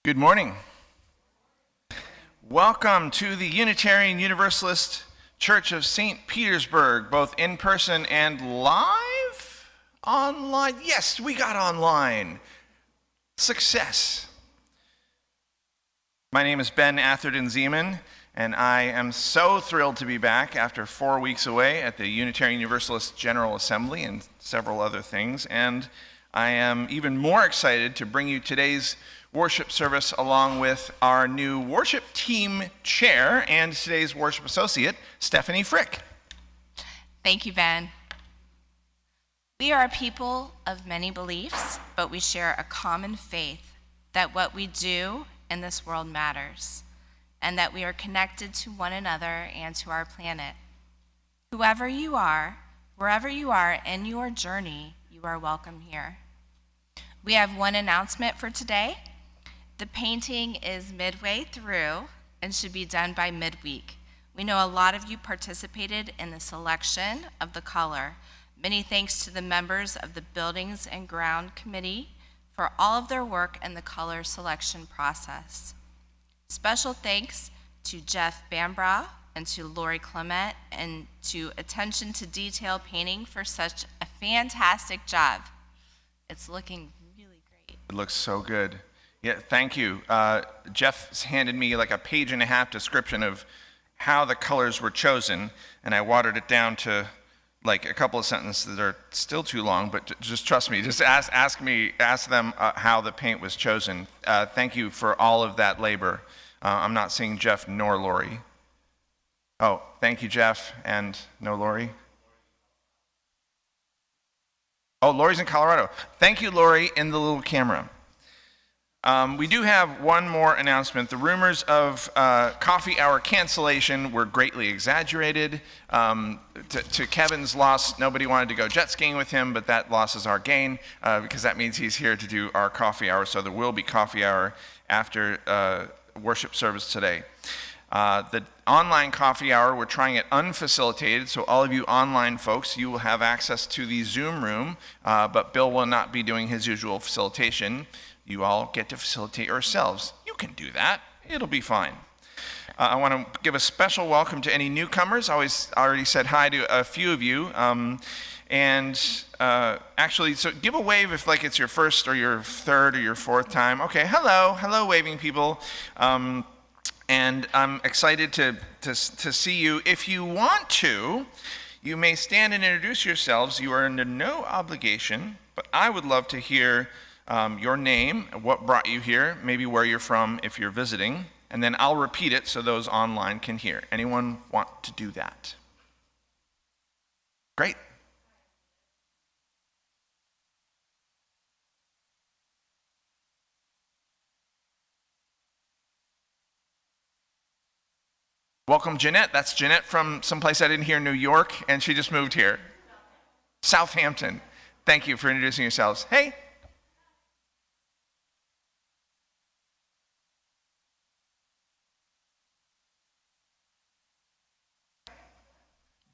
Good morning. Welcome to the Unitarian Universalist Church of St. Petersburg, both in person and live? Online? Yes, we got online. Success. My name is Ben Atherton Zeman, and I am so thrilled to be back after 4 weeks away at the Unitarian Universalist General Assembly and several other things. And I am even more excited to bring you today's worship service along with our new worship team chair and today's worship associate, Stephanie Frick. Thank you, Ben. We are a people of many beliefs, but we share a common faith that what we do in this world matters, and that we are connected to one another and to our planet. Whoever you are, wherever you are in your journey, you are welcome here. We have one announcement for today. The painting is midway through and should be done by midweek. We know a lot of you participated in the selection of the color. Many thanks to the members of the Buildings and Ground Committee for all of their work in the color selection process. Special thanks to Jeff Bambra and to Lori Clement and to Attention to Detail Painting for such a fantastic job. It's looking really great. It looks so good. Yeah, thank you. Jeff handed me like a page-and-a-half description of how the colors were chosen, and I watered it down to like a couple of sentences that are still too long, but just trust me. Just ask them how the paint was chosen. Thank you for all of that labor. I'm not seeing Jeff nor Lori. Oh, thank you, Jeff, and no Lori. Oh, Lori's in Colorado. Thank you, Lori, in the little camera. We do have one more announcement. The rumors of coffee hour cancellation were greatly exaggerated. To Kevin's loss, nobody wanted to go jet skiing with him, but that loss is our gain because that means he's here to do our coffee hour. So there will be coffee hour after worship service today. The online coffee hour, we're trying it unfacilitated, so all of you online folks, you will have access to the Zoom room, but Bill will not be doing his usual facilitation. You all get to facilitate yourselves. You can do that. It'll be fine. I want to give a special welcome to any newcomers. I already said hi to a few of you. Actually, so give a wave if like it's your first or your third or your fourth time. Okay, hello waving people. And I'm excited to see you. If you want to, you may stand and introduce yourselves. You are under no obligation, but I would love to hear your name, what brought you here, maybe where you're from if you're visiting, and then I'll repeat it so those online can hear. Anyone want to do that? Great. Welcome, Jeanette. That's Jeanette from someplace I didn't hear, New York, and she just moved here. Southampton. Thank you for introducing yourselves. Hey.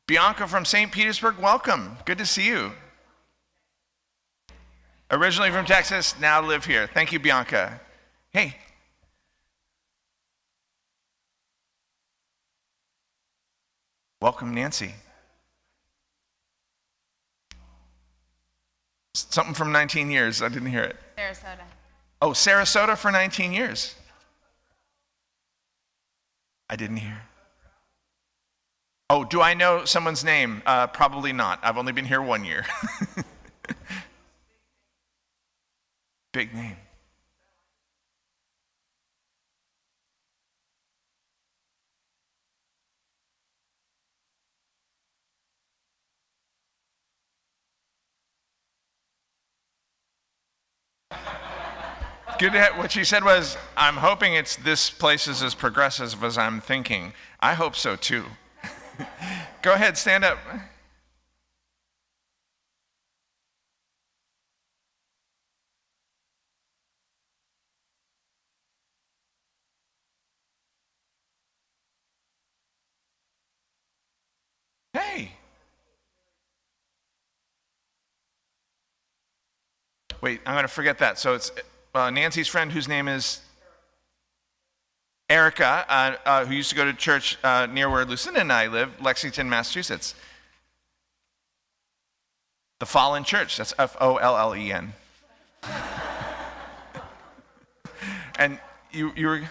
Bianca from St. Petersburg, welcome. Good to see you. Originally from Texas, now live here. Thank you, Bianca. Hey. Welcome, Nancy. Something from 19 years. I didn't hear it. Sarasota. Oh, Sarasota for 19 years. I didn't hear. Oh, do I know someone's name? Probably not. I've only been here 1 year. Big name. Good. What she said was, I'm hoping this place is as progressive as I'm thinking. I hope so too. Go ahead, stand up. Hey. Wait, I'm going to forget that. So it's Nancy's friend whose name is Erica, who used to go to church near where Lucinda and I live, Lexington, Massachusetts. The Fallen Church, that's Follen. And you were...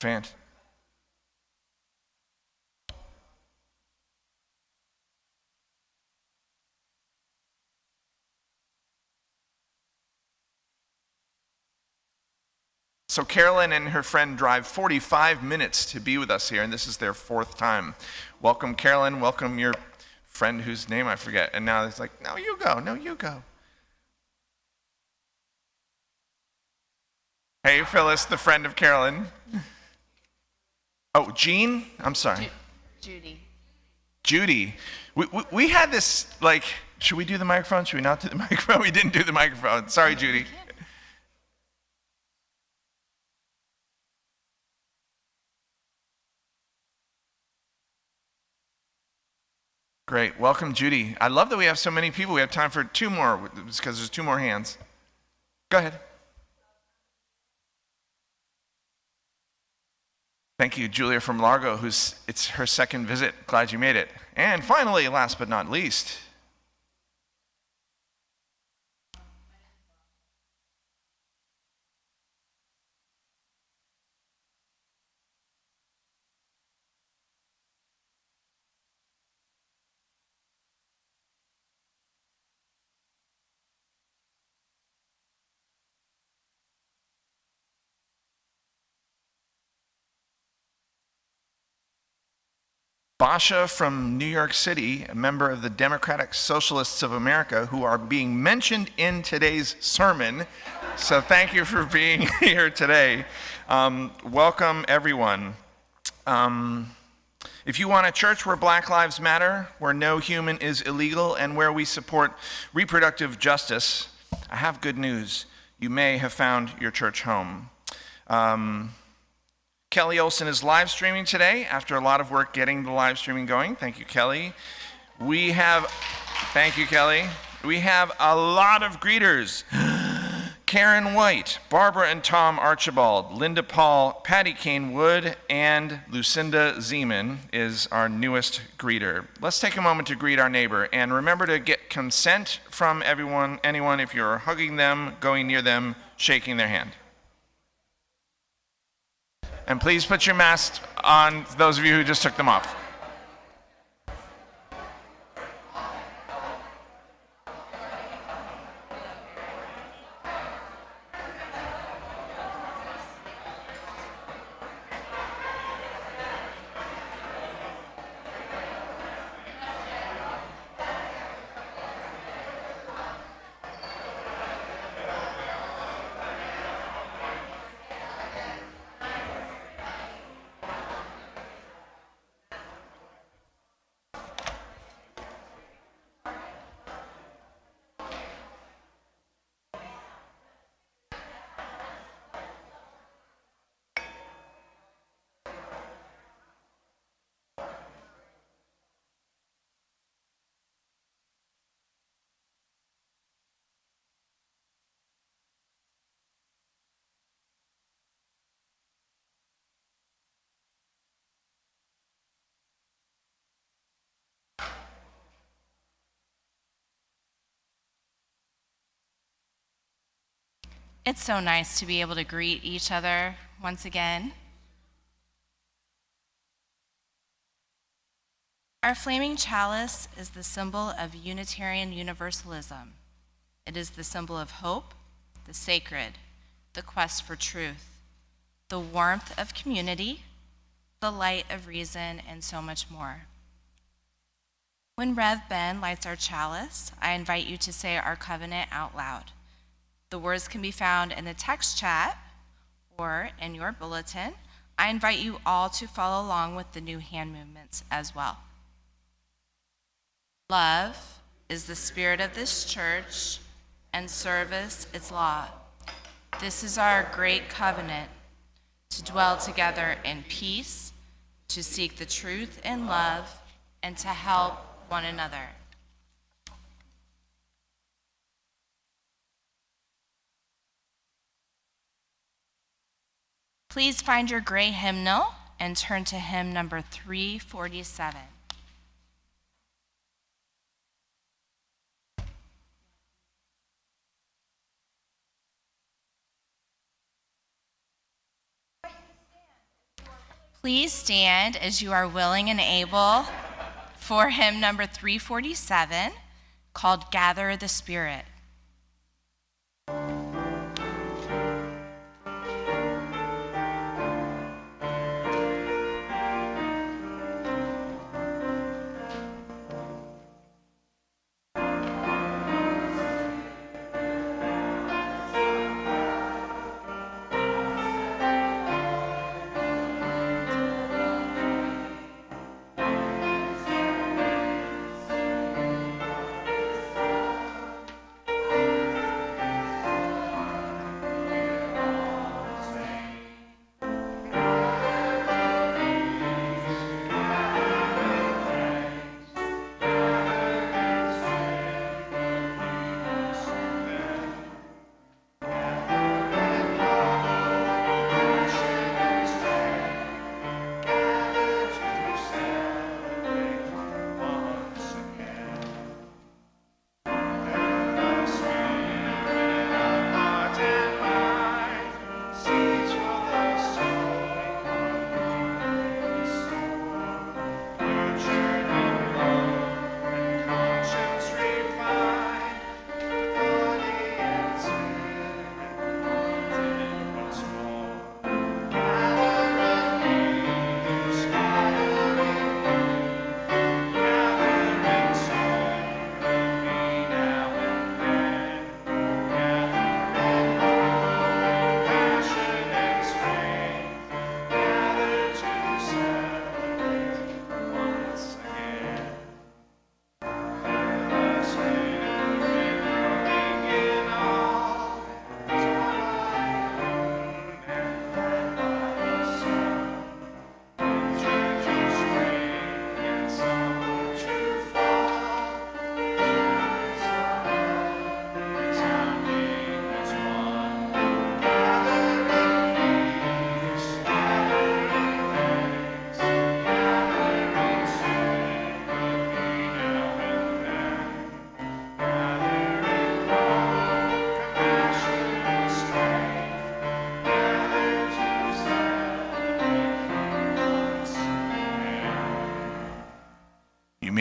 Fant. So Carolyn and her friend drive 45 minutes to be with us here, and this is their fourth time. Welcome, Carolyn. Welcome your friend whose name I forget. And now it's like, no, you go. No, you go. Hey, Phyllis, the friend of Carolyn. Oh, Jean? I'm sorry. Judy. Judy. We had this, like, should we do the microphone? Should we not do the microphone? We didn't do the microphone. Sorry, Judy. Great. Welcome, Judy. I love that we have so many people. We have time for two more because there's two more hands. Go ahead. Thank you, Julia from Largo, it's her second visit. Glad you made it. And finally, last but not least, Basha from New York City, a member of the Democratic Socialists of America, who are being mentioned in today's sermon. So thank you for being here today. Welcome, everyone. If you want a church where Black Lives Matter, where no human is illegal, and where we support reproductive justice, I have good news. You may have found your church home. Kelly Olson is live streaming today after a lot of work getting the live streaming going. Thank you, Kelly. Thank you, Kelly. We have a lot of greeters. Karen White, Barbara and Tom Archibald, Linda Paul, Patty Kane Wood, and Lucinda Zeman is our newest greeter. Let's take a moment to greet our neighbor, and remember to get consent from anyone if you're hugging them, going near them, shaking their hand. And please put your masks on, those of you who just took them off. It's so nice to be able to greet each other once again. Our flaming chalice is the symbol of Unitarian Universalism. It is the symbol of hope, the sacred, the quest for truth, the warmth of community, the light of reason, and so much more. When Rev Ben lights our chalice, I invite you to say our covenant out loud. The words can be found in the text chat or in your bulletin. I invite you all to follow along with the new hand movements as well. Love is the spirit of this church, and service its law. This is our great covenant, to dwell together in peace, to seek the truth in love, and to help one another. Please find your gray hymnal and turn to hymn number 347. Please stand as you are willing and able for hymn number 347, called Gather the Spirit.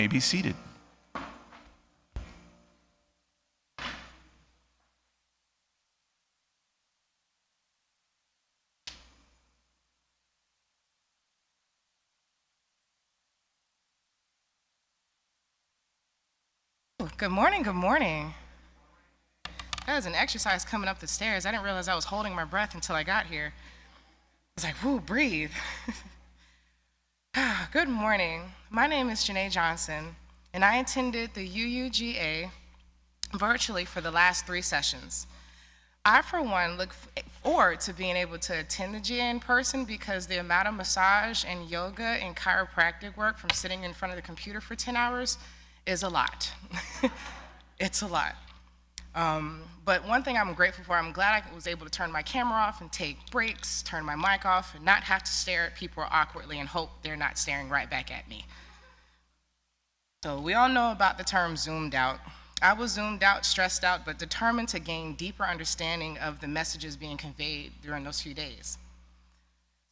may be seated. Good morning, good morning. That was an exercise coming up the stairs. I didn't realize I was holding my breath until I got here. I was like, whoo, breathe. Good morning. My name is Janae Johnson, and I attended the UUGA virtually for the last 3 sessions. I, for one, look forward to being able to attend the GA in person because the amount of massage and yoga and chiropractic work from sitting in front of the computer for 10 hours is a lot. It's a lot. But one thing I'm grateful for, I'm glad I was able to turn my camera off and take breaks, turn my mic off, and not have to stare at people awkwardly and hope they're not staring right back at me. So we all know about the term zoomed out. I was zoomed out, stressed out, but determined to gain deeper understanding of the messages being conveyed during those few days.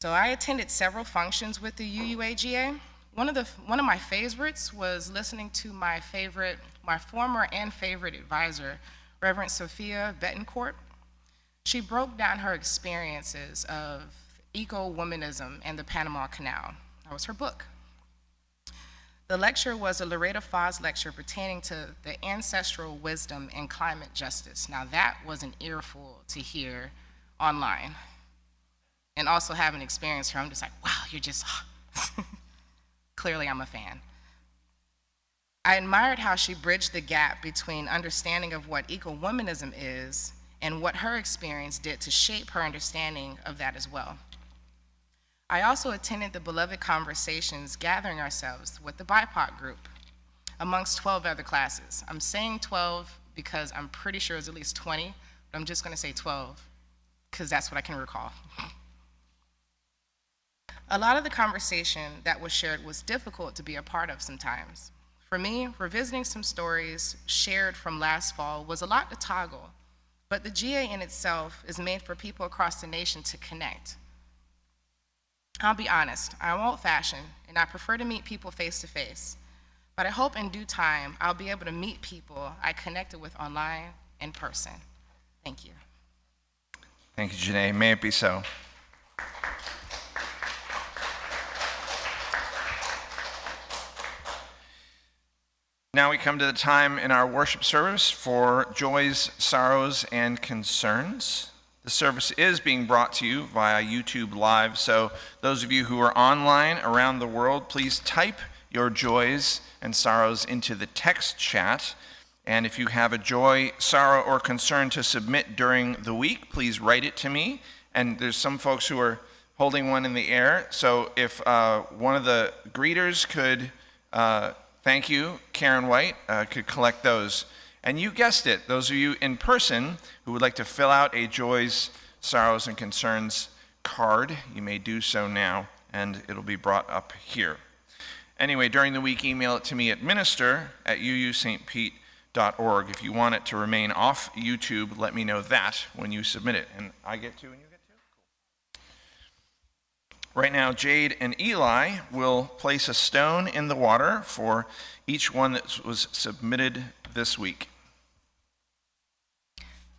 So I attended several functions with the UUAGA. One of my favorites was listening to my former and favorite advisor, Reverend Sophia Betancourt. She broke down her experiences of eco-womanism and the Panama Canal. That was her book. The lecture was a Loretta Foss lecture pertaining to the ancestral wisdom and climate justice. Now that was an earful to hear online. And also having experienced her, I'm just like, wow, you're just, clearly I'm a fan. I admired how she bridged the gap between understanding of what eco-womanism is and what her experience did to shape her understanding of that as well. I also attended the Beloved Conversations Gathering Ourselves with the BIPOC group amongst 12 other classes. I'm saying 12 because I'm pretty sure it's at least 20, but I'm just going to say 12 because that's what I can recall. A lot of the conversation that was shared was difficult to be a part of sometimes. For me, revisiting some stories shared from last fall was a lot to toggle, but the GA in itself is made for people across the nation to connect. I'll be honest, I'm old-fashioned, and I prefer to meet people face-to-face, but I hope in due time I'll be able to meet people I connected with online in person. Thank you. Thank you, Janae. May it be so. Now we come to the time in our worship service for joys, sorrows, and concerns. The service is being brought to you via YouTube Live, so those of you who are online around the world, please type your joys and sorrows into the text chat. And if you have a joy, sorrow, or concern to submit during the week, please write it to me. And there's some folks who are holding one in the air, so if one of the greeters could thank you, Karen White, could collect those. And you guessed it, those of you in person who would like to fill out a joys, sorrows, and concerns card, you may do so now, and it'll be brought up here. Anyway, during the week, email it to me at minister@uustpete.org. If you want it to remain off YouTube, let me know that when you submit it. And I get to, and you get to? Cool. Right now, Jade and Eli will place a stone in the water for each one that was submitted this week.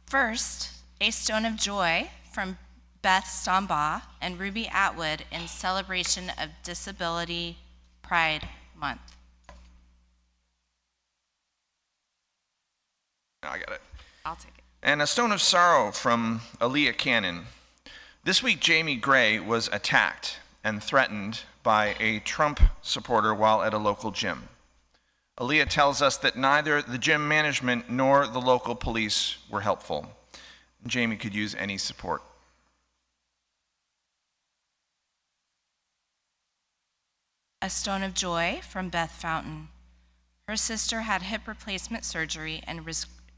First, a stone of joy from Beth Stombaugh and Ruby Atwood in celebration of Disability Pride Month. I got it. I'll take it. And a stone of sorrow from Aaliyah Cannon. This week, Jamie Gray was attacked and threatened by a Trump supporter while at a local gym. Aaliyah tells us that neither the gym management nor the local police were helpful. Jamie could use any support. A stone of joy from Beth Fountain. Her sister had hip replacement surgery and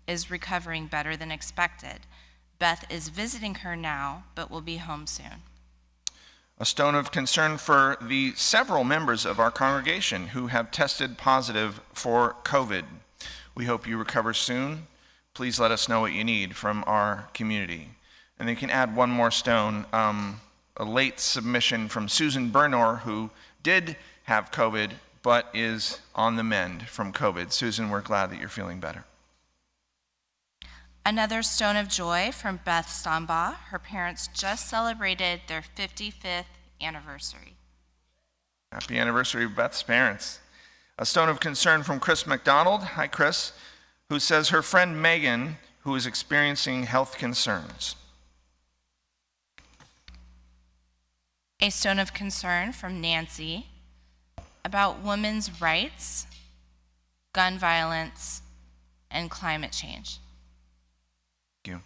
is recovering better than expected. Beth is visiting her now, but will be home soon. A stone of concern for the several members of our congregation who have tested positive for COVID. We hope you recover soon. Please let us know what you need from our community. And you can add one more stone, a late submission from Susan Bernor, who did have COVID, but is on the mend from COVID. Susan, we're glad that you're feeling better. Another stone of joy from Beth Stombaugh. Her parents just celebrated their 55th anniversary. Happy anniversary, Beth's parents. A stone of concern from Chris McDonald. Hi, Chris. Who says her friend Megan, who is experiencing health concerns. A stone of concern from Nancy about women's rights, gun violence, and climate change. Thank you.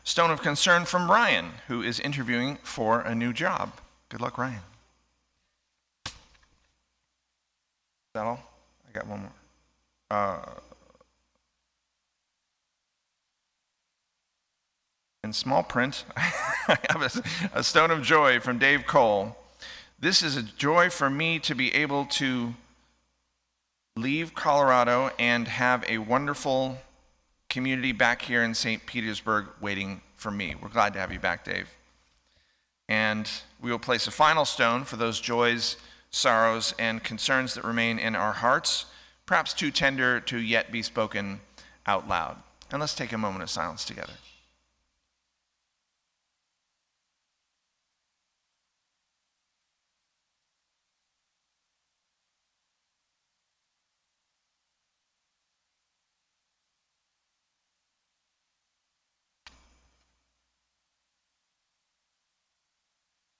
Stone of concern from Ryan, who is interviewing for a new job. Good luck, Ryan. Is that all? I got one more. In small print, I have a stone of joy from Dave Cole. This is a joy for me to be able to leave Colorado and have a wonderful community back here in St. Petersburg waiting for me. We're glad to have you back, Dave. And we will place a final stone for those joys, sorrows, and concerns that remain in our hearts, perhaps too tender to yet be spoken out loud. And let's take a moment of silence together.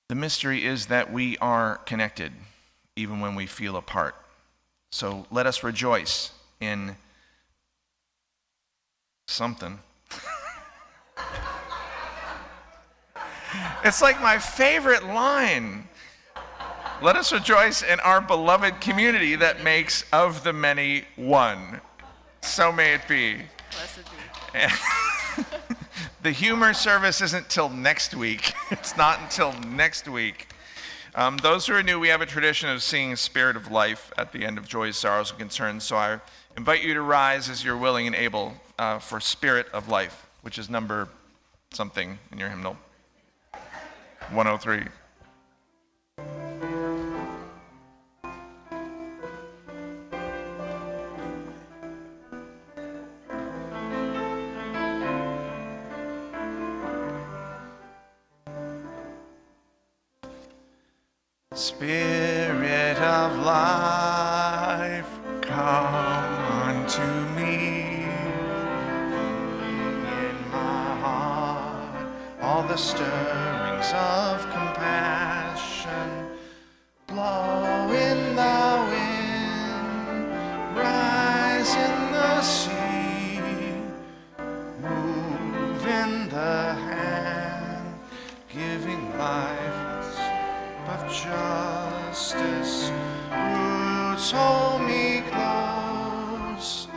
The mystery is that we are connected, even when we feel apart. So let us rejoice in something. It's like my favorite line. Let us rejoice in our beloved community that makes of the many one. So may it be. Blessed be. The humor service isn't till next week. It's not until next week. Those who are new, we have a tradition of singing Spirit of Life at the end of Joys, Sorrows, and Concerns. So I invite you to rise as you're willing and able for Spirit of Life, which is number something in your hymnal. 103. Spirit of life, come unto me. In my heart, all the stirrings of compassion. Blow in the wind, rise in the sea, move in the hand, giving life of justice. Roots hold me close,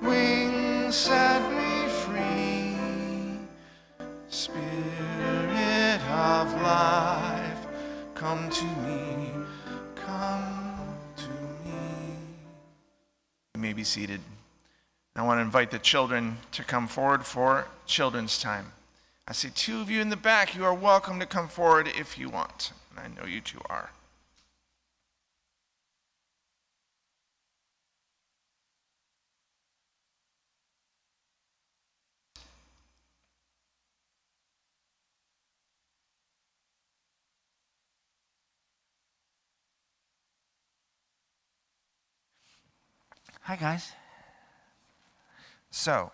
wings set me free. Spirit of life, come to me, come to me. You may be seated. I want to invite the children to come forward for children's time. I see two of you in the back. You are welcome to come forward if you want. I know you two are. Hi, guys. So,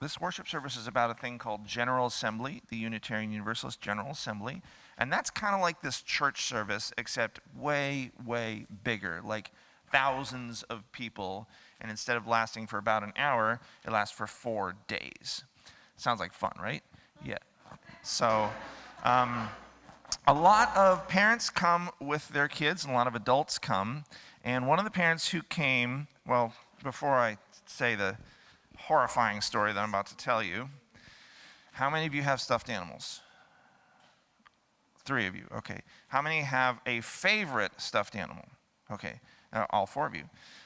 this worship service is about a thing called General Assembly, the Unitarian Universalist General Assembly. And that's kind of like this church service, except way, way bigger, like thousands of people. And instead of lasting for about an hour, it lasts for 4 days. Sounds like fun, right? Yeah. So, a lot of parents come with their kids, and a lot of adults come. And one of the parents who came, well, before I say the horrifying story that I'm about to tell you, how many of you have stuffed animals? 3 of you, okay. How many have a favorite stuffed animal? Okay, all 4 of you.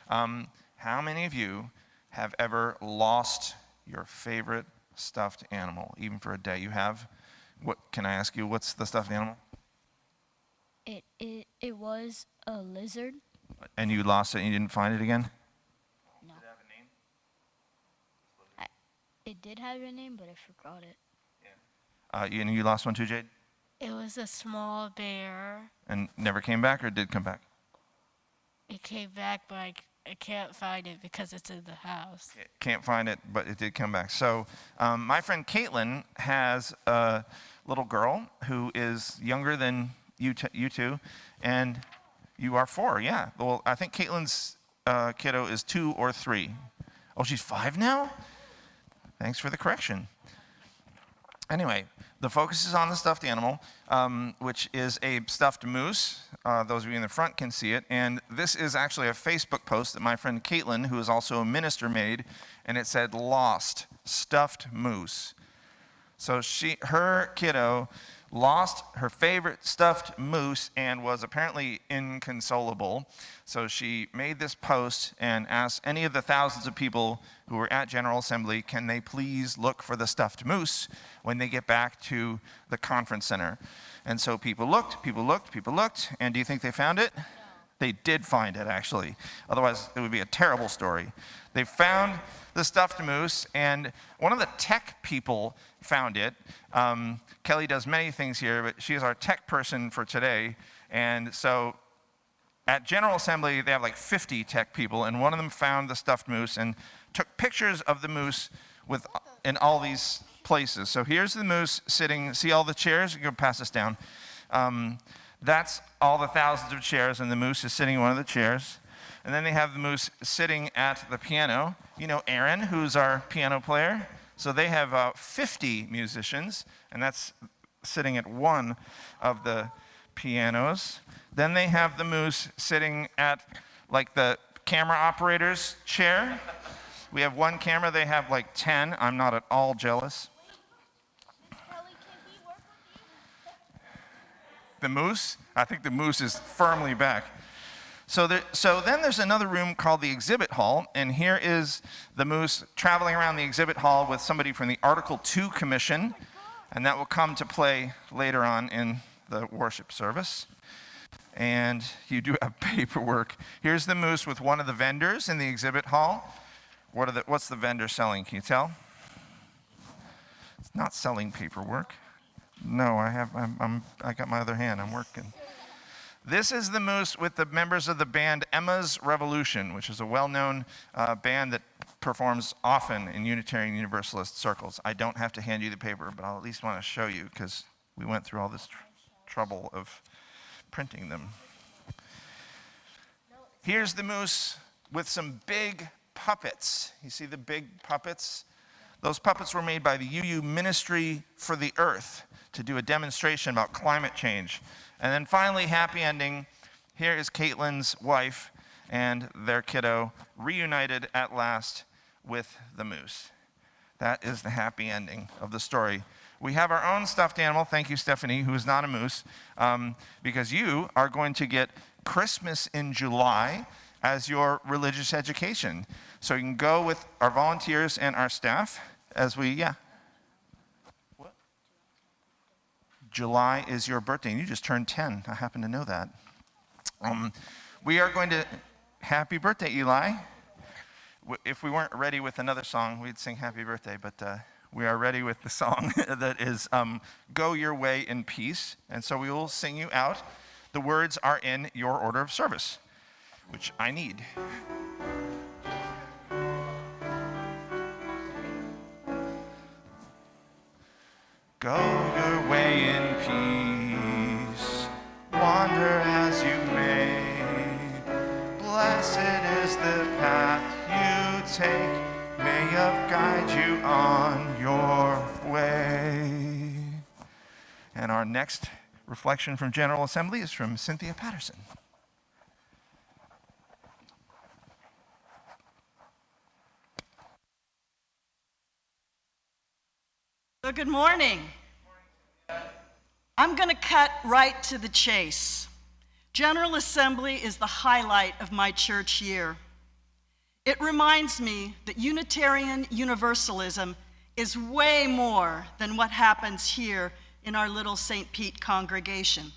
How many of you have ever lost your favorite stuffed animal, even for a day? You have? What can I ask you? What's the stuffed animal? It was a lizard. And you lost it and you didn't find it again? No. Did it have a name? It did have a name, but I forgot it. Yeah. And you lost one too, Jade? It was a small bear. And never came back or did come back? It came back, but I can't find it because it's in the house. Can't find it, but it did come back. So my friend Caitlin has a little girl who is younger than you two, and you are 4, yeah. Well, I think Caitlin's kiddo is 2 or 3. Oh, she's 5 now? Thanks for the correction. Anyway, the focus is on the stuffed animal, which is a stuffed moose. Those of you in the front can see it. And this is actually a Facebook post that my friend Caitlin, who is also a minister, made. And it said, "Lost stuffed moose." So her kiddo lost her favorite stuffed moose and was apparently inconsolable. So she made this post and asked any of the thousands of people who were at General Assembly, can they please look for the stuffed moose when they get back to the conference center? And so people looked, and do you think they found it? No. They did find it, actually. Otherwise, it would be a terrible story. They found the stuffed moose, and one of the tech people found it. Kelly does many things here, but she is our tech person for today. And so at General Assembly, they have like 50 tech people, and one of them found the stuffed moose and took pictures of the moose in all these places. So here's the moose sitting. See all the chairs? You can pass this down. That's all the thousands of chairs, and the moose is sitting in one of the chairs. And then they have the moose sitting at the piano. You know Aaron, who's our piano player? So they have 50 musicians, and that's sitting at one of the pianos. Then they have the moose sitting at like the camera operator's chair. We have one camera, they have like 10. I'm not at all jealous. The moose? I think the moose is firmly back. So then there's another room called the exhibit hall, and here is the moose traveling around the exhibit hall with somebody from the Article 2 Commission, and that will come to play later on in the worship service. And you do have paperwork. Here's the moose with one of the vendors in the exhibit hall. What's the vendor selling? Can you tell? It's not selling paperwork. No, I got my other hand. I'm working. This is the moose with the members of the band Emma's Revolution, which is a well-known band that performs often in Unitarian Universalist circles. I don't have to hand you the paper, but I'll at least want to show you because we went through all this trouble of printing them. Here's the moose with some big puppets. You see the big puppets? Those puppets were made by the UU Ministry for the Earth to do a demonstration about climate change. And then finally, happy ending. Here is Caitlin's wife and their kiddo reunited at last with the moose. That is the happy ending of the story. We have our own stuffed animal, thank you, Stephanie, who is not a moose, because you are going to get Christmas in July as your religious education. So you can go with our volunteers and our staff as we, What? July is your birthday, and you just turned 10. I happen to know that. We are going to, happy birthday, Eli. If we weren't ready with another song, we'd sing happy birthday, but we are ready with the song that is Go Your Way in Peace. And so we will sing you out. The words are in your order of service, which I need. Go your way in peace, wander as you may. Blessed is the path you take, may it guide you on your way. And our next reflection from General Assembly is from Cynthia Patterson. So good morning. I'm going to cut right to the chase. General Assembly is the highlight of my church year. It reminds me that Unitarian Universalism is way more than what happens here in our little St. Pete congregation.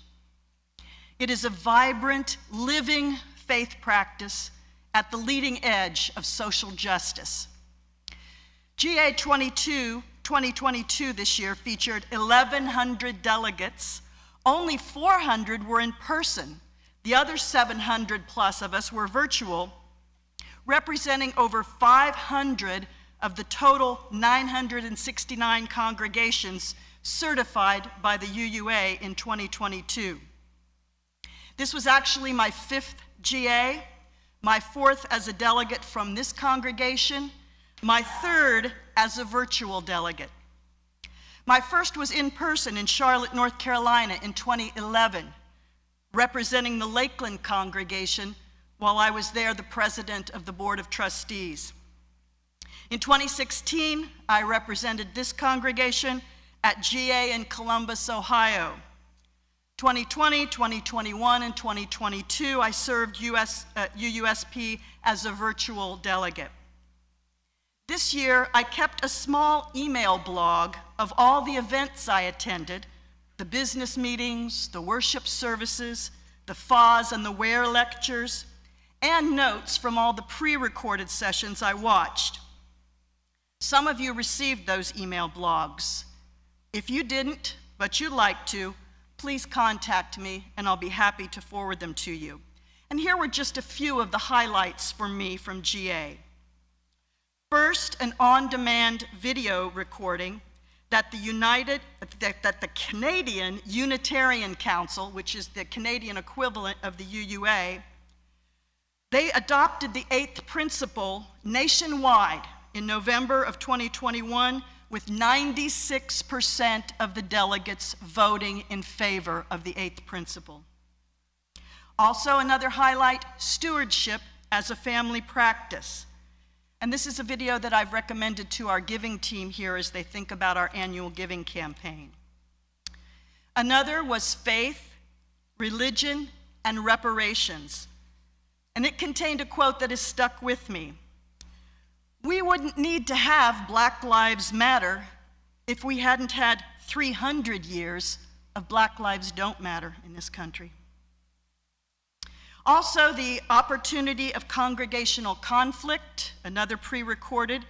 It is a vibrant, living faith practice at the leading edge of social justice. GA 2022 this year featured 1,100 delegates. Only 400 were in person. The other 700 plus of us were virtual, representing over 500 of the total 969 congregations certified by the UUA in 2022. This was actually my 5th GA, my 4th as a delegate from this congregation, my 3rd as a virtual delegate. My first was in person in Charlotte, North Carolina in 2011, representing the Lakeland congregation while I was there the president of the Board of Trustees. In 2016, I represented this congregation at GA in Columbus, Ohio. 2020, 2021, and 2022, I served UUSP as a virtual delegate. This year, I kept a small email blog of all the events I attended, the business meetings, the worship services, the FAS and the WARE lectures, and notes from all the pre-recorded sessions I watched. Some of you received those email blogs. If you didn't, but you'd like to, please contact me and I'll be happy to forward them to you. And here were just a few of the highlights for me from GA. First, an on-demand video recording that the Canadian Unitarian Council, which is the Canadian equivalent of the UUA, they adopted the 8th principle nationwide in November of 2021 with 96% of the delegates voting in favor of the eighth principle. Also, another highlight, stewardship as a family practice. And this is a video that I've recommended to our giving team here as they think about our annual giving campaign. Another was faith, religion, and reparations. And it contained a quote that has stuck with me. We wouldn't need to have Black Lives Matter if we hadn't had 300 years of Black Lives Don't Matter in this country. Also, the opportunity of congregational conflict, another pre-recorded,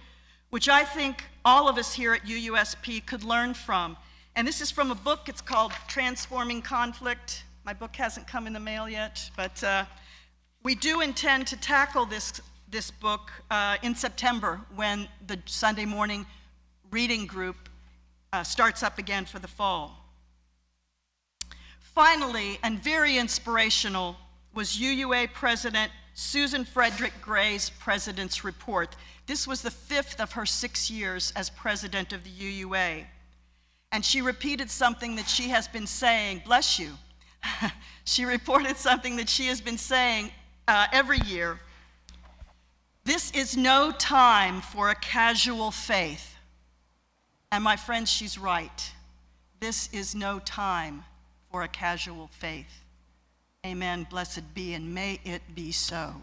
which I think all of us here at UUSP could learn from. And this is from a book, it's called Transforming Conflict. My book hasn't come in the mail yet, but we do intend to tackle this book in September when the Sunday morning reading group starts up again for the fall. Finally, and very inspirational, was UUA President Susan Frederick Gray's President's Report. This was the 5th of her 6 years as president of the UUA. And she repeated something that she has been saying, bless you. She reported something that she has been saying every year. This is no time for a casual faith. And my friends, she's right. This is no time for a casual faith. Amen, blessed be, and may it be so.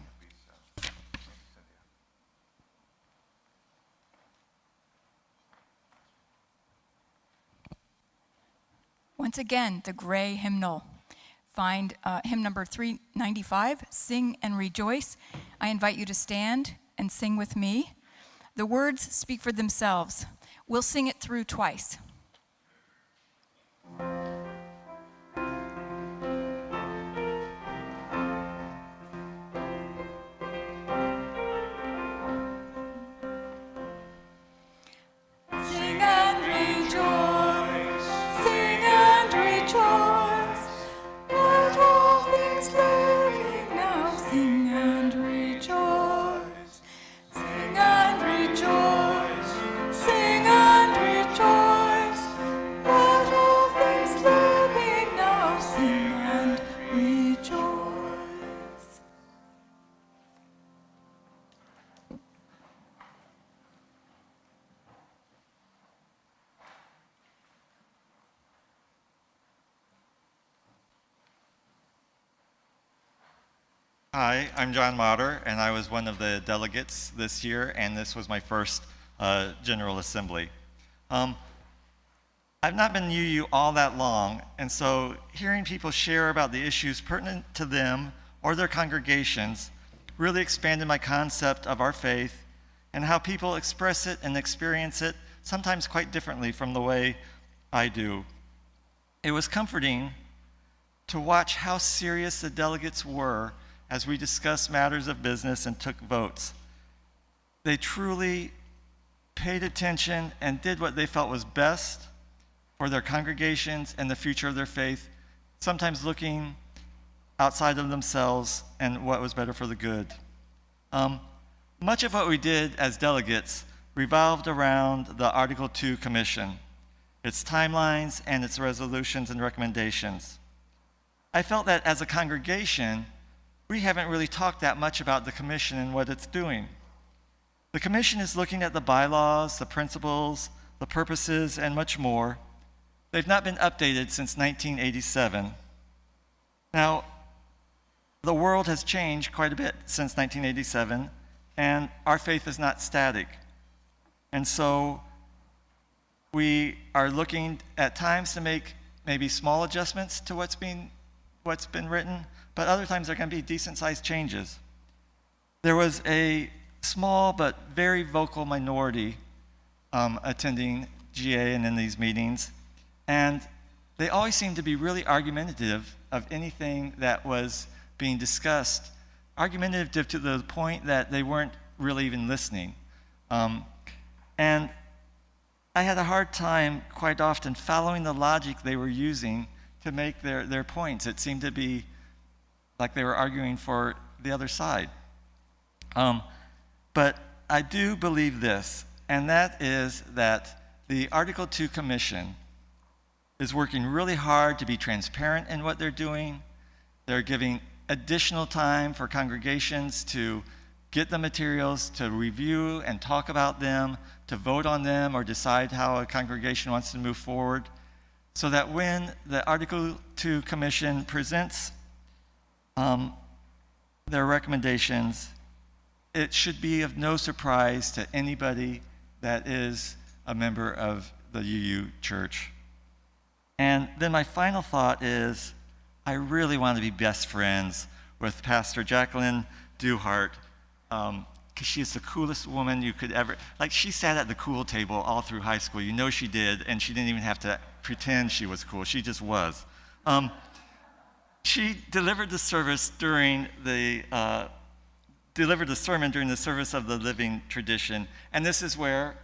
Once again, the Gray hymnal. Find hymn number 395, Sing and Rejoice. I invite you to stand and sing with me. The words speak for themselves. We'll sing it through twice. Hi, I'm John Motter, and I was one of the delegates this year, and this was my first General Assembly. I've not been in UU all that long, and so hearing people share about the issues pertinent to them or their congregations really expanded my concept of our faith and how people express it and experience it, sometimes quite differently from the way I do. It was comforting to watch how serious the delegates were as we discussed matters of business and took votes. They truly paid attention and did what they felt was best for their congregations and the future of their faith, sometimes looking outside of themselves and what was better for the good. Much of what we did as delegates revolved around the Article 2 Commission, its timelines and its resolutions and recommendations. I felt that as a congregation, we haven't really talked that much about the Commission and what it's doing. The Commission is looking at the bylaws, the principles, the purposes, and much more. They've not been updated since 1987. Now, the world has changed quite a bit since 1987, and our faith is not static. And so we are looking at times to make maybe small adjustments to what's been written, but other times there can be decent-sized changes. There was a small but very vocal minority attending GA and in these meetings, and they always seemed to be really argumentative of anything that was being discussed, argumentative to the point that they weren't really even listening. And I had a hard time quite often following the logic they were using to make their points. It seemed to be like they were arguing for the other side. But I do believe this, and that is that the Article 2 Commission is working really hard to be transparent in what they're doing. They're giving additional time for congregations to get the materials, to review and talk about them, to vote on them, or decide how a congregation wants to move forward, so that when the Article 2 Commission presents their recommendations, it should be of no surprise to anybody that is a member of the UU Church. And then my final thought is, I really want to be best friends with Pastor Jacqueline Duhart, because she's the coolest woman you could ever, like, she sat at the cool table all through high school. You know she did, and she didn't even have to pretend she was cool. She just was. She delivered the service during the, delivered the sermon during the service of the living tradition. And this is where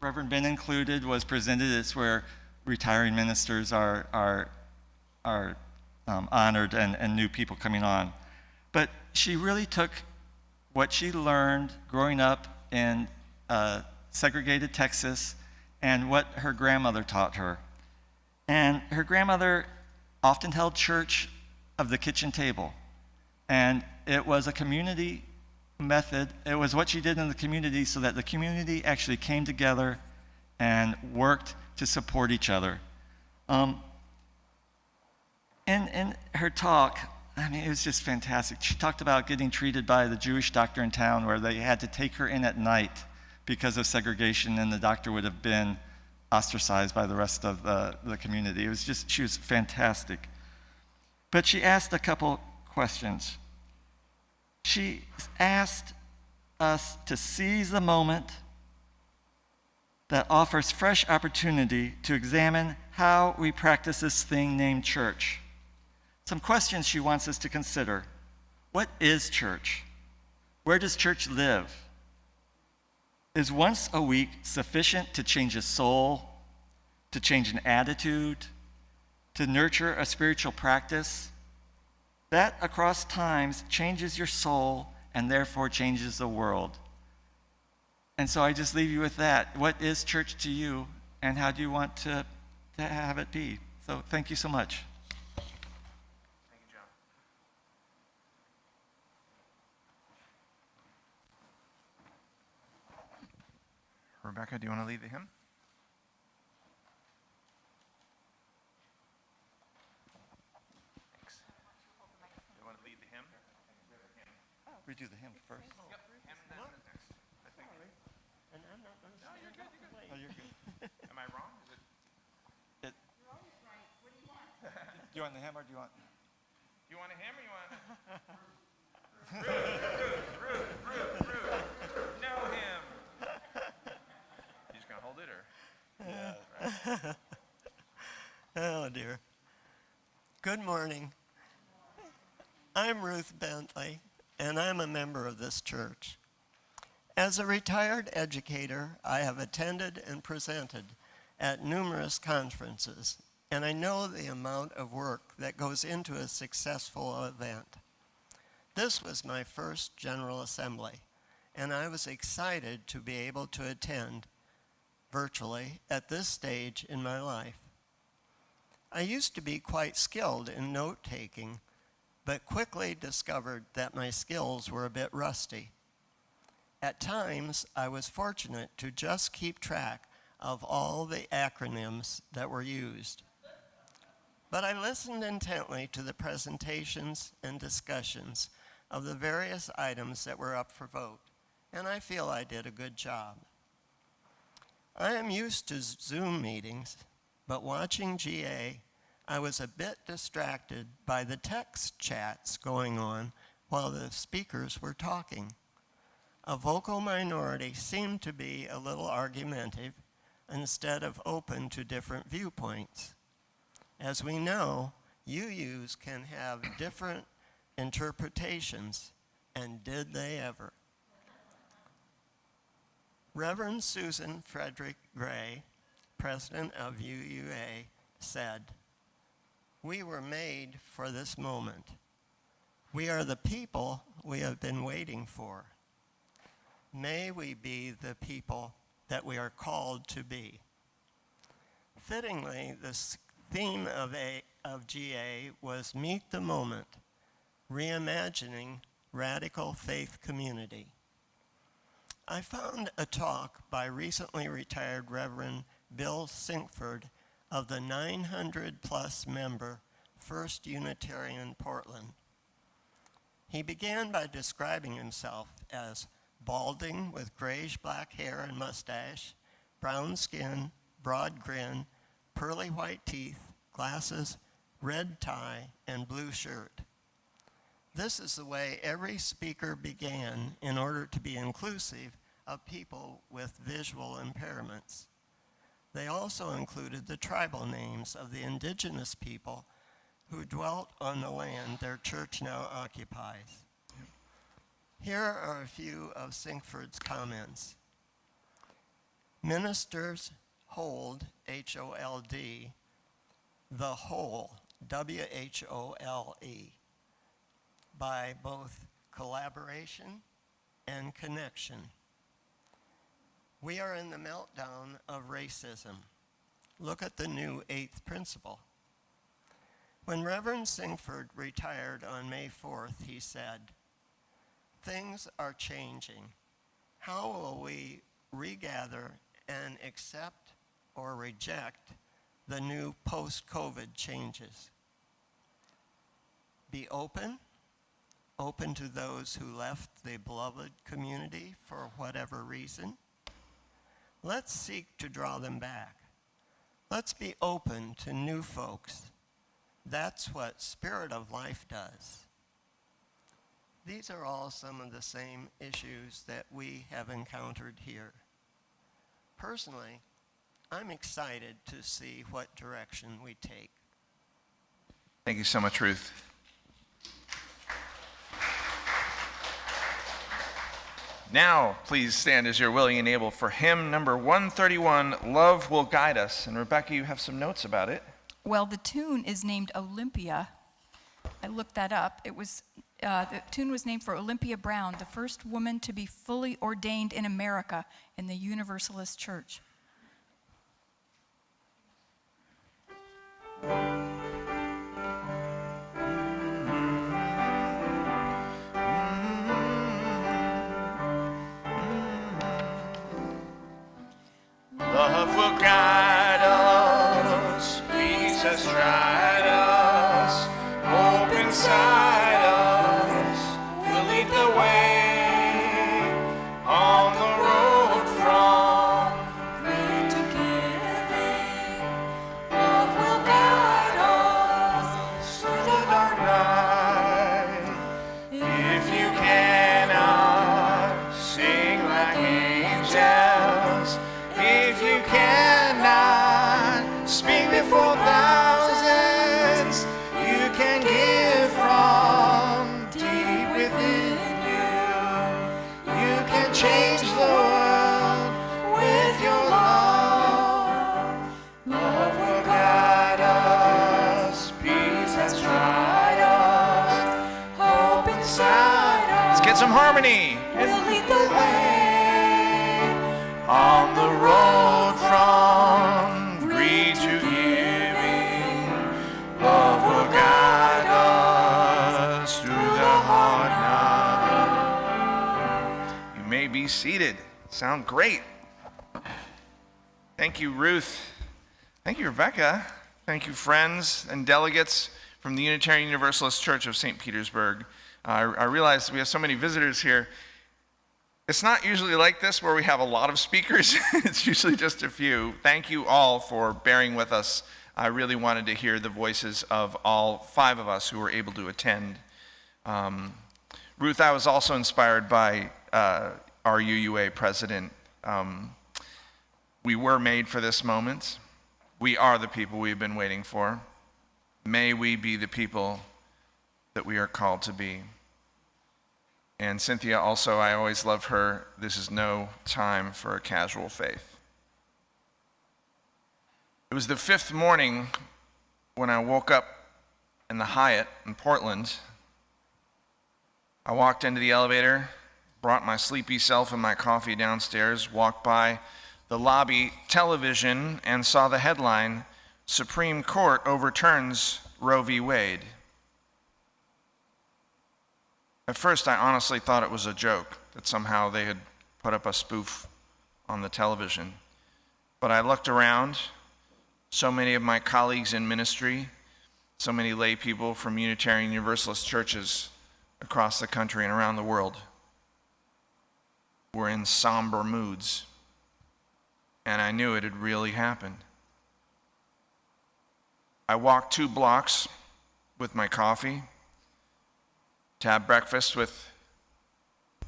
Reverend Ben included was presented. It's where retiring ministers are honored and new people coming on. But she really took what she learned growing up in segregated Texas and what her grandmother taught her. And her grandmother often held church of the kitchen table. And it was a community method. It was what she did in the community so that the community actually came together and worked to support each other. In her talk, I mean, it was just fantastic. She talked about getting treated by the Jewish doctor in town where they had to take her in at night because of segregation, and the doctor would have been ostracized by the rest of the community. It was just, she was fantastic. But she asked a couple questions. She asked us to seize the moment that offers fresh opportunity to examine how we practice this thing named church. Some questions she wants us to consider. What is church? Where does church live? Is once a week sufficient to change a soul, to change an attitude, to nurture a spiritual practice? That across times changes your soul and therefore changes the world. And so I just leave you with that. What is church to you, and how do you want to have it be? So thank you so much. Thank you, John. Rebecca, do you want to lead the hymn? Thanks. Do you want to lead the hymn? We do the hymn first. Yep. Hymn and then next. I think. No, you're good. You're good. Oh, you're good. Am I wrong? Is it? You're always right. What do you want? Do you want the hymn or do you want? You want a hymn or you want? Ruth. No hymn. You just gonna hold it or? Yeah. Oh dear. Good morning. I'm Ruth Bentley, and I'm a member of this church. As a retired educator, I have attended and presented at numerous conferences, and I know the amount of work that goes into a successful event. This was my first General Assembly, and I was excited to be able to attend virtually at this stage in my life. I used to be quite skilled in note-taking, but quickly discovered that my skills were a bit rusty. At times, I was fortunate to just keep track of all the acronyms that were used. But I listened intently to the presentations and discussions of the various items that were up for vote, and I feel I did a good job. I am used to Zoom meetings, but watching GA, I was a bit distracted by the text chats going on while the speakers were talking. A vocal minority seemed to be a little argumentative instead of open to different viewpoints. As we know, UUs can have different interpretations, and did they ever? Reverend Susan Frederick Gray, president of UUA, said, "We were made for this moment. We are the people we have been waiting for. may we be the people that we are called to be. Fittingly, the theme of GA was Meet the Moment, Reimagining Radical Faith Community. I found a talk by recently retired Reverend Bill Sinkford of the 900-plus member First Unitarian Portland. He began by describing himself as balding with grayish-black hair and mustache, brown skin, broad grin, pearly white teeth, glasses, red tie, and blue shirt. This is the way every speaker began in order to be inclusive of people with visual impairments. They also included the tribal names of the indigenous people who dwelt on the land their church now occupies. Here are a few of Sinkford's comments. Ministers hold, H-O-L-D, the whole, W-H-O-L-E, by both collaboration and connection. We are in the meltdown of racism. Look at the new 8th principle. When Reverend Sinkford retired on May 4th, he said, "Things are changing. How will we regather and accept or reject the new post-COVID changes? Be open to those who left the beloved community for whatever reason. Let's seek to draw them back. Let's be open to new folks. That's what Spirit of Life does." These are all some of the same issues that we have encountered here. Personally, I'm excited to see what direction we take. Thank you so much, Ruth. Now, please stand as you're willing and able for hymn number 131, Love Will Guide Us. And Rebecca, you have some notes about it. Well, the tune is named Olympia. I looked that up. It was the tune was named for Olympia Brown, the first woman to be fully ordained in America in the Universalist Church. Love will guide us, peace has tried us, hope inside us will lead the way on the road from greed to giving. Love will guide us through the dark night. If you cannot sing like angels, if you cannot speak before thousands, you can give from deep within you. You can change the world with your love. Love will guide us, peace has tried us, hope inside us. Let's get some harmony. We'll lead the way on the road from greed to giving. Love will guide us through the hard night. You may be seated. Sound great. Thank you, Ruth. Thank you, Rebecca. Thank you, friends and delegates from the Unitarian Universalist Church of St. Petersburg. I realize we have so many visitors here. It's not usually like this where we have a lot of speakers. It's usually just a few. Thank you all for bearing with us. I really wanted to hear the voices of all 5 of us who were able to attend. Ruth, I was also inspired by our UUA president. We were made for this moment. We are the people we've been waiting for. May we be the people that we are called to be. And Cynthia also, I always love her, this is no time for a casual faith. It was the 5th morning when I woke up in the Hyatt in Portland. I walked into the elevator, brought my sleepy self and my coffee downstairs, walked by the lobby television, and saw the headline, Supreme Court overturns Roe v. Wade. At first, I honestly thought it was a joke, that somehow they had put up a spoof on the television. But I looked around, so many of my colleagues in ministry, so many lay people from Unitarian Universalist churches across the country and around the world were in somber moods. And I knew it had really happened. I walked 2 blocks with my coffee to have breakfast with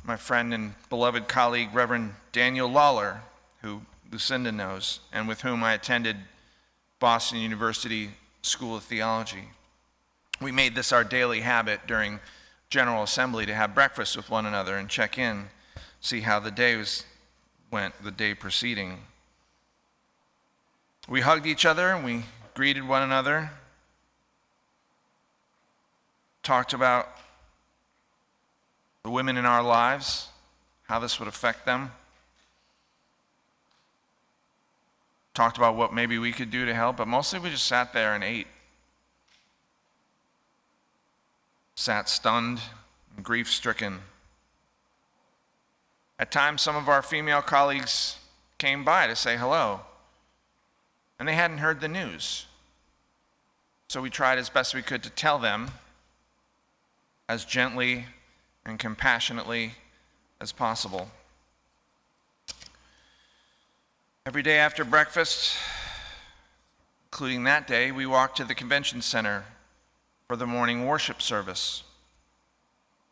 my friend and beloved colleague, Reverend Daniel Lawler, who Lucinda knows, and with whom I attended Boston University School of Theology. We made this our daily habit during General Assembly to have breakfast with one another and check in, see how the day went, the day preceding. We hugged each other and we greeted one another, talked about the women in our lives, how this would affect them, talked about what maybe we could do to help, but mostly we just sat there and ate. Sat stunned and grief-stricken. At times, some of our female colleagues came by to say hello, and they hadn't heard the news. So we tried as best we could to tell them as gently and compassionately as possible. Every day after breakfast, including that day, we walked to the convention center for the morning worship service.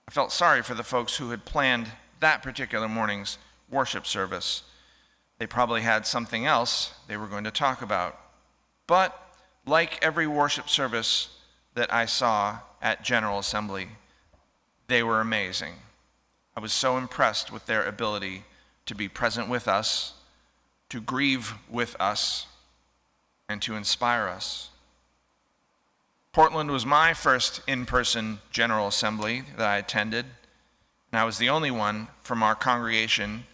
I felt sorry for the folks who had planned that particular morning's worship service. They probably had something else they were going to talk about. But like every worship service that I saw at General Assembly, they were amazing. I was so impressed with their ability to be present with us, to grieve with us, and to inspire us. Portland was my first in-person General Assembly that I attended, and I was the only one from our congregation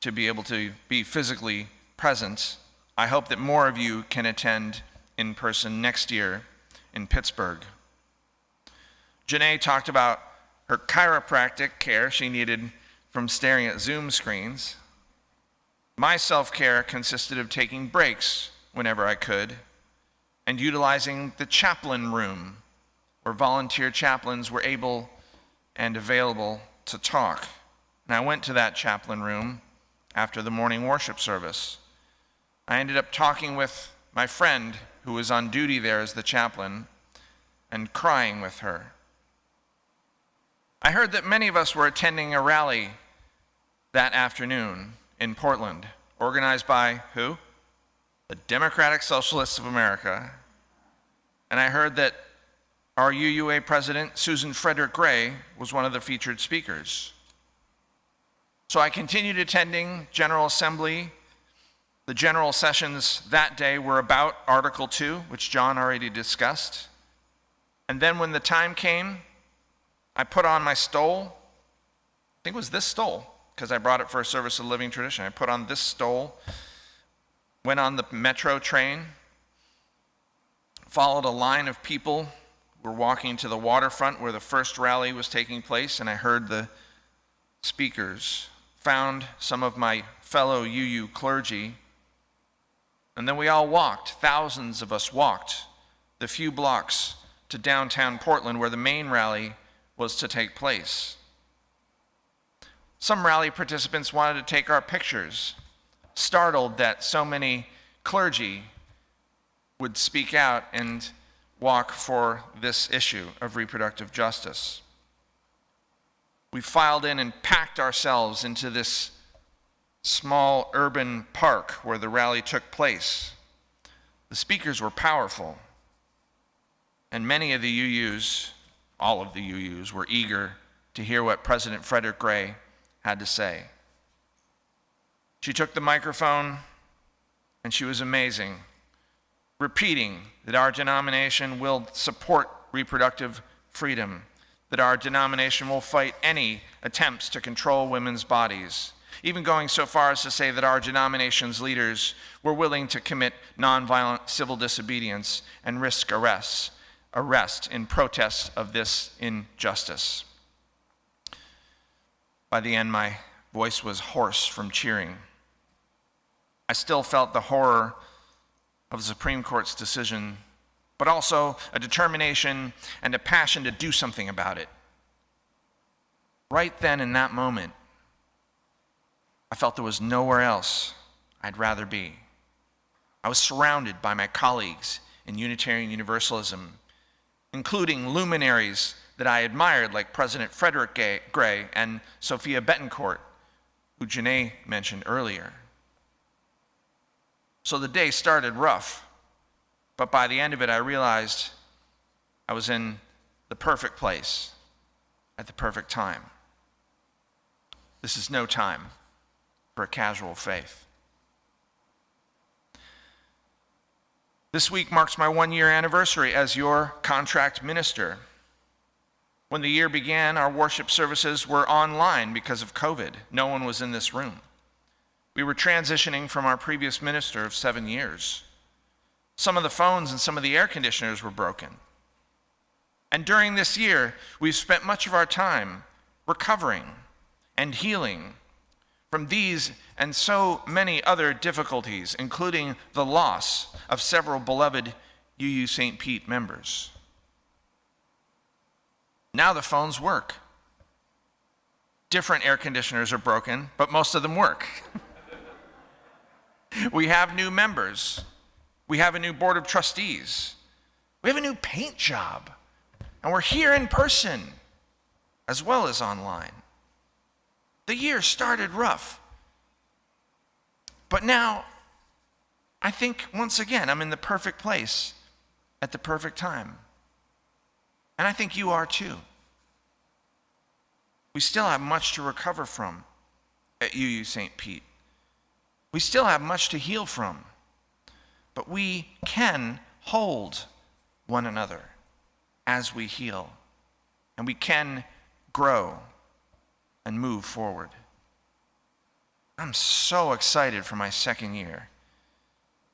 to be able to be physically present. I hope that more of you can attend in person next year in Pittsburgh. Janae talked about her chiropractic care she needed from staring at Zoom screens. My self-care consisted of taking breaks whenever I could and utilizing the chaplain room where volunteer chaplains were able and available to talk. And I went to that chaplain room after the morning worship service. I ended up talking with my friend who was on duty there as the chaplain and crying with her. I heard that many of us were attending a rally that afternoon in Portland, organized by who? The Democratic Socialists of America. And I heard that our UUA president, Susan Frederick Gray, was one of the featured speakers. So I continued attending General Assembly. The general sessions that day were about Article 2, which John already discussed. And then when the time came, I put on my stole. I think it was this stole, because I brought it for a service of living tradition. I put on this stole, went on the metro train, followed a line of people who were walking to the waterfront where the first rally was taking place, and I heard the speakers, found some of my fellow UU clergy, and then we all walked, thousands of us walked the few blocks to downtown Portland where the main rally was to take place. Some rally participants wanted to take our pictures, startled that so many clergy would speak out and walk for this issue of reproductive justice. We filed in and packed ourselves into this small urban park where the rally took place. The speakers were powerful, and many of the UUs, all of the UUs, were eager to hear what President Frederick Gray had to say. She took the microphone, and she was amazing, repeating that our denomination will support reproductive freedom, that our denomination will fight any attempts to control women's bodies, even going so far as to say that our denomination's leaders were willing to commit nonviolent civil disobedience and risk arrest in protest of this injustice. By the end, my voice was hoarse from cheering. I still felt the horror of the Supreme Court's decision, but also a determination and a passion to do something about it. Right then, in that moment, I felt there was nowhere else I'd rather be. I was surrounded by my colleagues in Unitarian Universalism, including luminaries that I admired like President Frederick Gray and Sophia Betancourt, who Janae mentioned earlier. So the day started rough, but by the end of it I realized I was in the perfect place at the perfect time. This is no time for a casual faith. This week marks my 1-year anniversary as your contract minister. When the year began, our worship services were online because of COVID. No one was in this room. We were transitioning from our previous minister of 7 years. Some of the phones and some of the air conditioners were broken. And during this year, we've spent much of our time recovering and healing from these and so many other difficulties, including the loss of several beloved UU St. Pete members. Now the phones work. Different air conditioners are broken, but most of them work. We have new members. We have a new board of trustees. We have a new paint job. And we're here in person as well as online. The year started rough. But now, I think once again, I'm in the perfect place at the perfect time. And I think you are too. We still have much to recover from at UU St. Pete. We still have much to heal from. But we can hold one another as we heal. And we can grow and move forward. I'm so excited for my 2nd year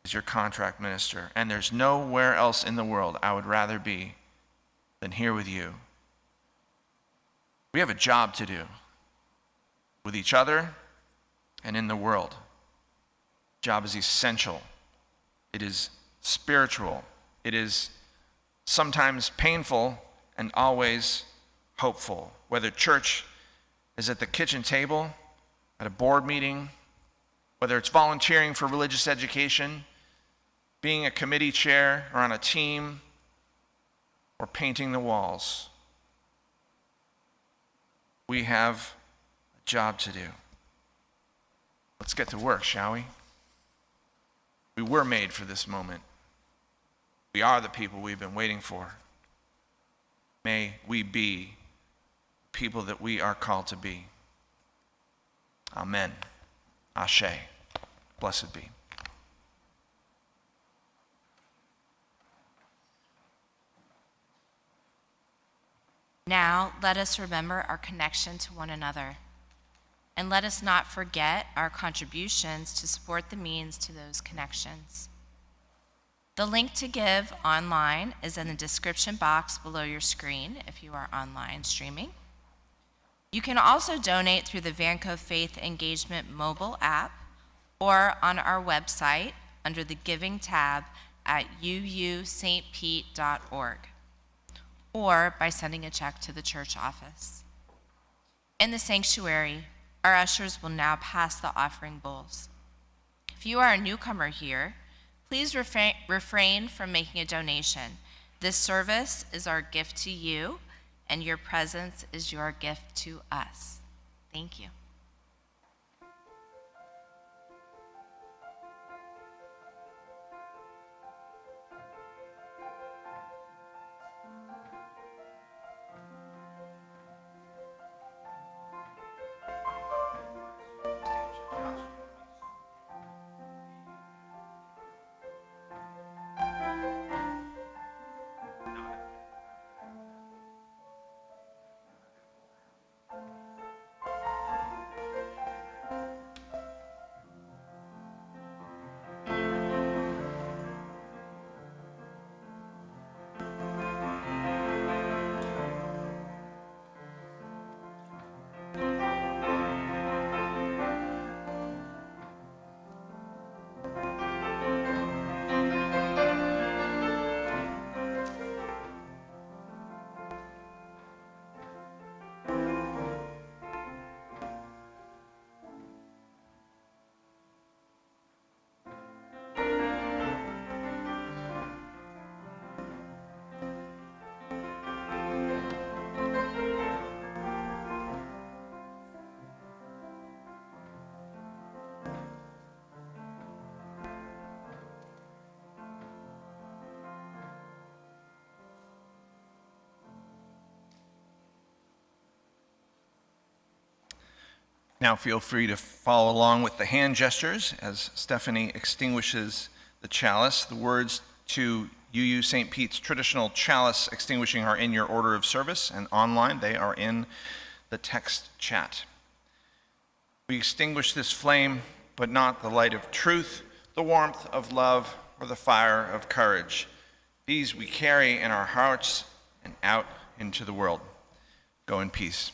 as your contract minister, and there's nowhere else in the world I would rather be than here with you. We have a job to do with each other and in the world. The job is essential. It is spiritual. It is sometimes painful and always hopeful. Whether church is at the kitchen table, at a board meeting, whether it's volunteering for religious education, being a committee chair or on a team, or painting the walls. We have a job to do. Let's get to work, shall we? We were made for this moment. We are the people we've been waiting for. May we be people that we are called to be. Amen. Ashe. Blessed be. Now, let us remember our connection to one another, and let us not forget our contributions to support the means to those connections. The link to give online is in the description box below your screen if you are online streaming. You can also donate through the Vanco Faith Engagement mobile app or on our website under the Giving tab at uustpete.org, or by sending a check to the church office. In the sanctuary, our ushers will now pass the offering bowls. If you are a newcomer here, please refrain from making a donation. This service is our gift to you, and your presence is your gift to us. Thank you. Now feel free to follow along with the hand gestures as Stephanie extinguishes the chalice. The words to UU St. Pete's traditional chalice extinguishing are in your order of service, and online they are in the text chat. We extinguish this flame, but not the light of truth, the warmth of love, or the fire of courage. These we carry in our hearts and out into the world. Go in peace.